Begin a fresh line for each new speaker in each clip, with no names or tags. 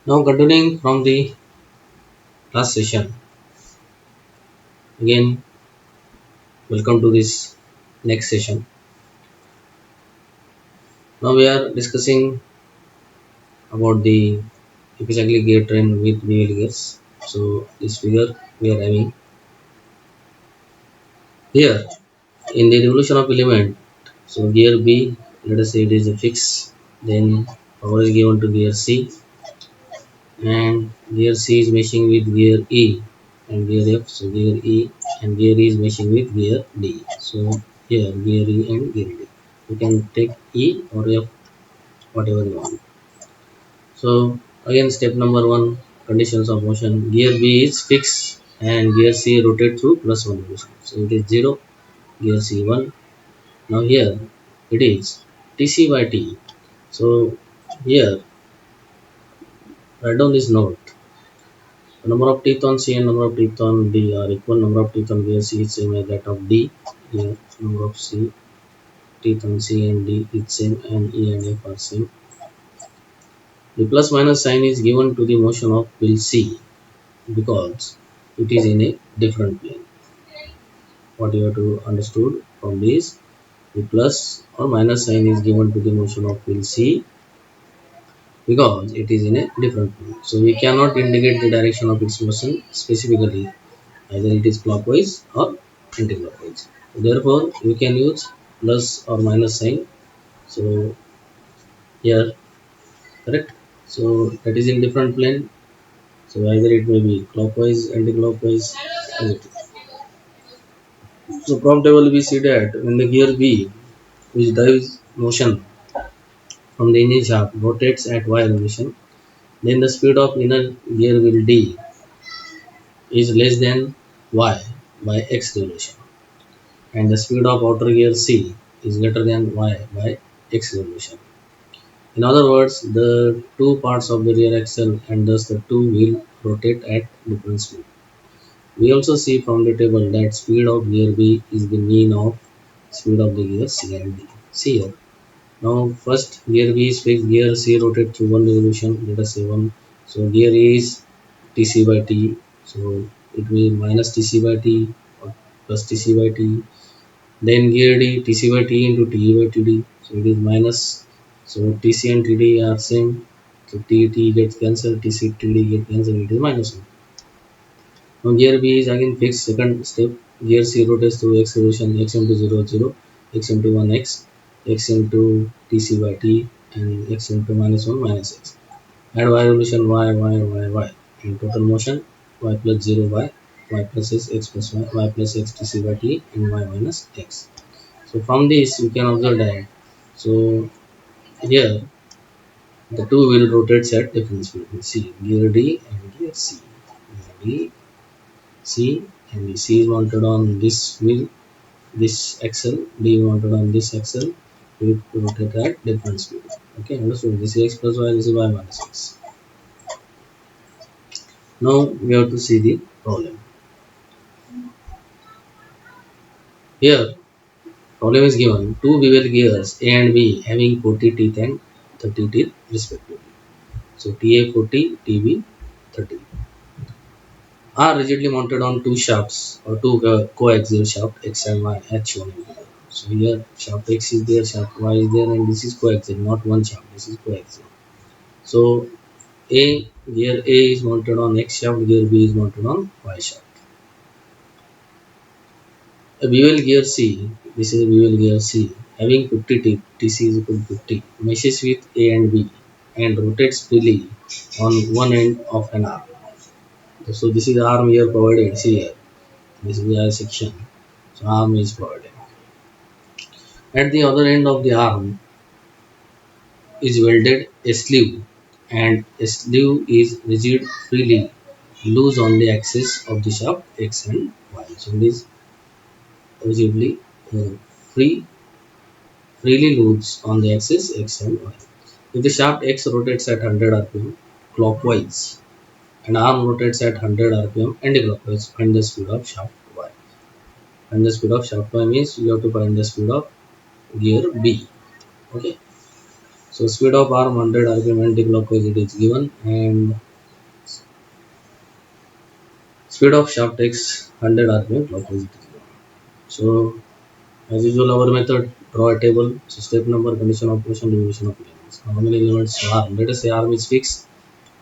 Now continuing from the last session, again welcome to this next session. Now we are discussing about the epicyclic gear train with wheel gears. So this figure we are having here in the revolution of element. So gear B, let us say it is a fix, then power is given to gear C, and gear C is meshing with gear E and gear F. So gear E and gear E is meshing with gear D. So here gear E and gear D. You can take E or F, whatever you want. So again step number one, conditions of motion. Gear B is fixed and gear C rotate through plus one motion. So it is 0, gear C 1. Now here it is Tc by T. So here write down this note. The number of teeth on C and number of teeth on D are equal. Number of teeth on gear C is same as that of D. Here number of C teeth on C and D is same, and E and F are same. The plus minus sign is given to the motion of wheel C because it is in a different plane. What you have to understood from this, the plus or minus sign is given to the motion of wheel C because it is in a different plane. So we cannot indicate the direction of its motion specifically, either it is clockwise or anti-clockwise. Therefore, you can use plus or minus sign. So here, correct. So that is in different plane. So either it may be clockwise, anti-clockwise, anything. So from table we see that when the gear B, which drives motion from the engine shaft, rotates at y elevation, then the speed of inner gear wheel D is less than y by x revolution, and the speed of outer gear C is greater than y by x revolution. In other words, the two parts of the rear axle and thus the two will rotate at different speed. We also see from the table that speed of gear B is the mean of speed of the gear C and D. See here. Now first gear B is fixed, gear C rotate through one revolution, let us say 1. So gear A is Tc by T. So it will minus Tc by T or plus Tc by T. Then gear D Tc by T into Te by Td. So it is minus. So Tc and Td are same. So T gets cancelled, Tc Td get cancelled, it is minus 1. Now gear B is again fixed, second step. Gear C rotates through x revolution, x into 0 0, x into 1 x, x into Tc by T, and x into minus 1 minus x. Add y revolution y, and total motion y plus 0 y plus x plus y plus x Tc by T, and y minus x. So from this you can observe that, so here the two will rotate at different speed. See gear D and gear C. Gear D, C, and the C is mounted on this wheel, this axle, D is mounted on this axle. We rotate at different speed. Okay, understood. This is x plus y, this is y minus x. Now we have to see the problem. Here, problem is given two bevel gears A and B having 40 teeth and 30 teeth respectively. So TA 40, TB 30 are rigidly mounted on two shafts or two coaxial shaft X and Y as shown in figure. So here shaft X is there, shaft Y is there, and this is coaxial, not one shaft, this is coaxial. So gear A is mounted on X shaft, gear B is mounted on Y shaft. A bevel gear C, this is a bevel gear C, having 50 teeth, TC is equal to 50, meshes with A and B and rotates freely on one end of an arm. So this is the arm here provided, see here, this is the section. So arm is provided. At the other end of the arm is welded a sleeve, and a sleeve is rigid freely loose on the axis of the shaft X and Y. So it is rigidly uh, free freely loose on the axis X and Y. If the shaft X rotates at 100 rpm clockwise and arm rotates at 100 rpm anti-clockwise, find the speed of shaft Y. Find the speed of shaft Y means you have to find the speed of gear B. Okay. So speed of arm 100 rpm anti-clockwise it is given, and speed of shaft x 100 rpm clockwise it is given. So as usual, our method, draw a table. So step number, condition of motion, division of elements. How many elements are? Let us say arm is fixed.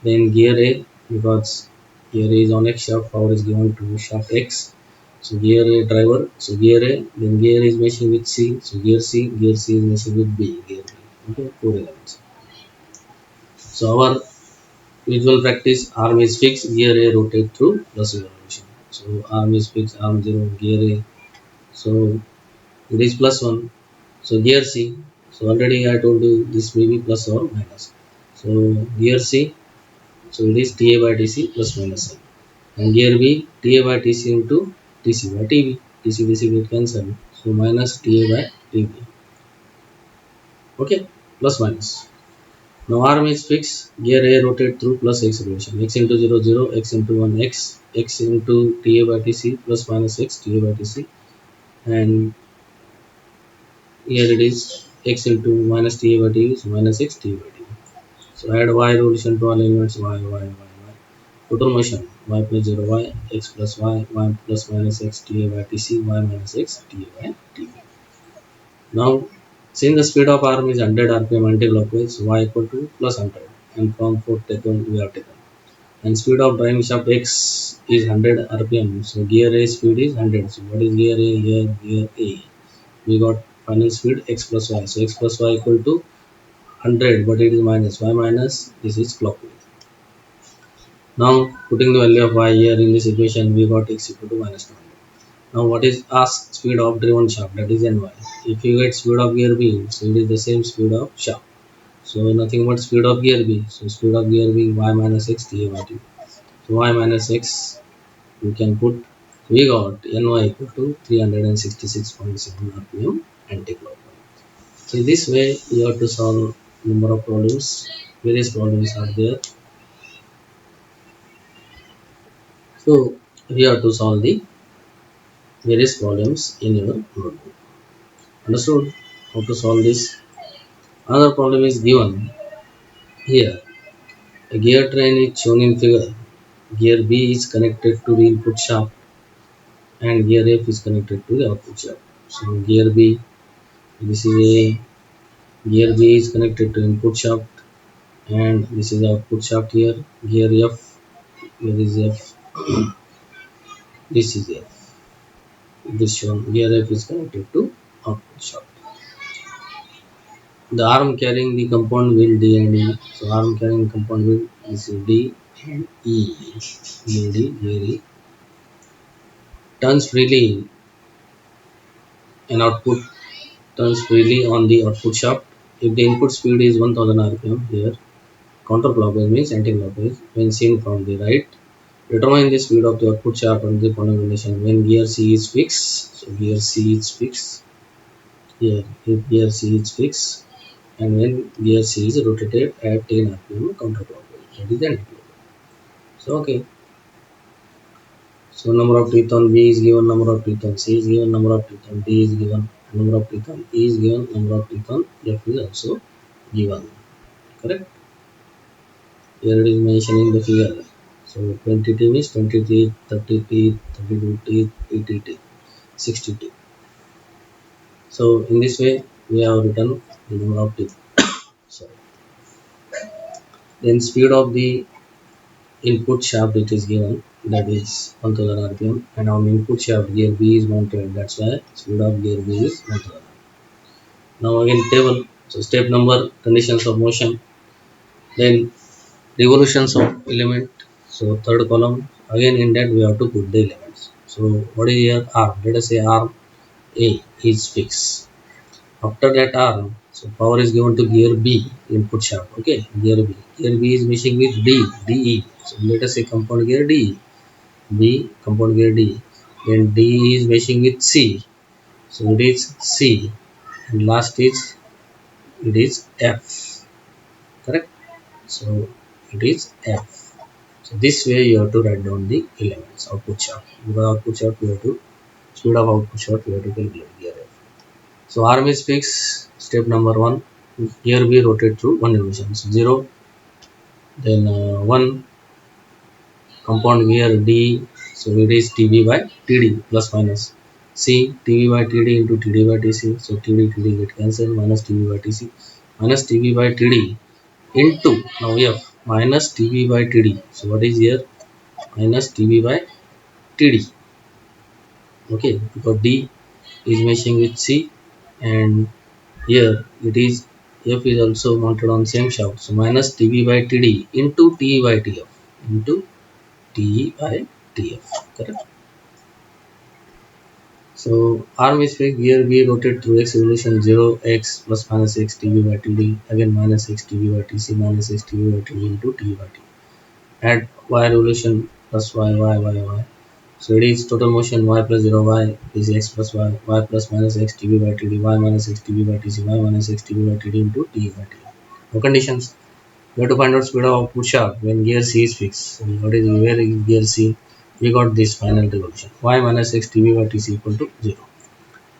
Then gear A, because gear A is on X shaft, power is given to shaft X. So gear A driver. So gear A, then gear is meshing with C. So gear C is meshing with B. Gear B. Okay, 4 elements. So our usual practice, arm is fixed, gear A rotate through plus revolution. So arm is fixed, arm 0, gear A. So it is plus 1. So gear C, so already I told you this may be plus or minus. So gear C, so it is TA by TC plus minus N. And gear B, TA by TC into TC by TB. TC TC will cancel. So minus TA by TB. Okay, plus minus. Now arm is fixed, gear A rotate through plus X revolution. X into 0 0, X into 1 X, X into TA by TC plus minus X TA by TC, and here it is X into minus TA by TB, so minus X TA by TB. So add y revolution to all elements y. Total motion y plus 0 y, x plus y plus minus x ta by tc, y minus x ta by tb. Now since the speed of arm is 100 rpm anti-clockwise, y equal to plus 100, and from fourth taken we have taken. And speed of driving shaft x is 100 rpm, so gear A speed is 100. So what is gear A here? Gear A, we got final speed x plus y. So x plus y equal to 100, but it is minus y minus, this is clockwise. Now putting the value of y here in this equation, we got x equal to minus 200. Now what is asked? Speed of driven shaft, that is ny. If you get speed of gear B, so it is the same speed of shaft. So nothing but speed of gear B. So speed of gear B y minus x ta by t. So y minus x you can put, we got ny equal to 366.7 rpm anti-clockwise. So in this way you have to solve number of problems. Various problems are there. So we have to solve the various problems in your notebook. Understood how to solve this? Another problem is given here. A gear train is shown in figure. Gear B is connected to the input shaft and gear F is connected to the output shaft. So gear B, this is a gear B is connected to input shaft and this is output shaft here. Gear F, here is F, this is F. This shown gear F is connected to output shaft. The arm carrying the compound wheel D and E. So arm carrying compound wheel is D and E. Here E turns freely and output turns freely on the output shaft. If the input speed is 1000 rpm here, counterclockwise means anti-clockwise when seen from the right. Determine the speed of the output shaft on the following condition. When gear C is fixed, so gear C is fixed here. If gear C is fixed, and when gear C is rotated at 10 rpm counterclockwise, that is anti-clockwise. So okay. So number of teeth on B is given, number of teeth on C is given, number of teeth on D is given, number of teeth on E is given, number of teeth on F is also given. Correct? Here it is mentioned in the figure. So 20 teeth is 20 teeth, 30 teeth, 32 teeth, 80 teeth, 60 teeth. So in this way we have written the number of teeth. Sorry. Then speed of the input shaft it is given, that is 1000 rpm, and on input shaft gear B is mounted, that's why speed of gear B is 1000. Now again table. So step number, conditions of motion, then revolutions of element. So third column, again in that we have to put the elements. So what is here? Arm. Let us say arm A is fixed. After that arm, so power is given to gear B, input shaft. Okay, gear B. Gear B is meshing with DE. So let us say compound gear D. B compound gear D. Then D is meshing with C. So it is C. And last is it is F. Correct? So it is F. So this way you have to write down the elements, output shaft. Because output shaft we have to, speed of output shaft we have to calculate gear F. So arm is fixed, step number 1. gear B rotate through one revolution. So 0, then 1 compound gear D, so it is TB by TD plus minus. C TB by TD into TD by TC, so TD TD get cancelled, minus TB by TC minus TB by TD into now F minus TB by TD. So what is here? Minus TB by TD. Okay, because D is meshing with C, and here it is F is also mounted on same shaft. So minus TB by TD into TE by TF into TE by TF. Correct. So arm is fixed, gear B rotate through X revolution 0 X plus minus X TB by TD, again minus X TB by TC minus X TB by TD into TE by TD. Add Y revolution plus Y. So it is total motion y plus 0 y is x plus y plus minus x TB by TD, y minus x TB by TC, y minus x TB by TD into T by T. No conditions. We have to find out speed of output shaft when gear C is fixed. So what is where is gear C? We got this final revolution. Y minus x TB by TC equal to 0.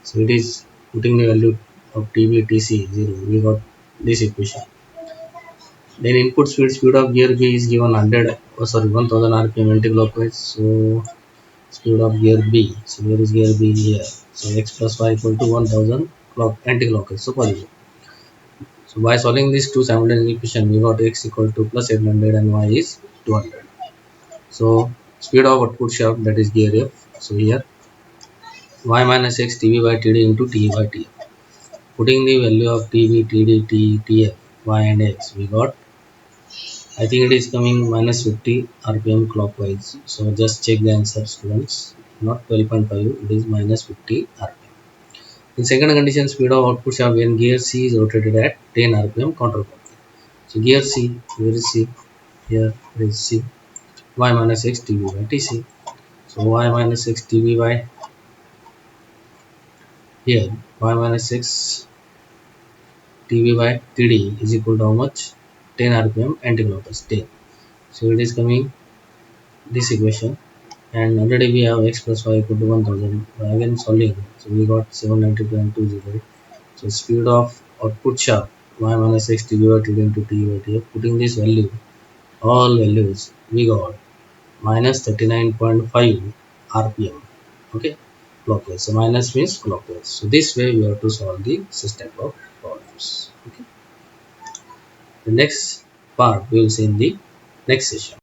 So it is putting the value of TB TC 0. We got this equation. Then input speed of gear B is given 1000 rpm anti-clockwise. So speed of gear B. So where is gear B here? So x plus y equal to 1000 anti-clockwise. So positive. So by solving these two simultaneous equation, we got x equal to plus 800 and y is 200. So speed of output shaft, that is gear F. So here y minus x TB by TD into T by T. Putting the value of TB, TD, T, TF, y and x, we got, I think it is coming minus 50 rpm clockwise. So just check the answer, students. Not 12.5, it is minus 50 rpm. In second condition, speed of output shaft when gear C is rotated at 10 rpm counterclockwise. So gear C, where is C? Here is C. Y minus x TB by TC. So y minus x TB by here y minus x TB by TD is equal to how much? 10 rpm anti-clockwise 10. So it is coming this equation, and already we have x plus y equal to 1000. Again solving, so we got 792.20. So speed of output shaft y minus x TB by TD into T by T. Putting this value, all values, we got minus 39.5 rpm. Okay, clockwise. So minus means clockwise. So this way we have to solve the system of problems. Okay, the next part we will see in the next session.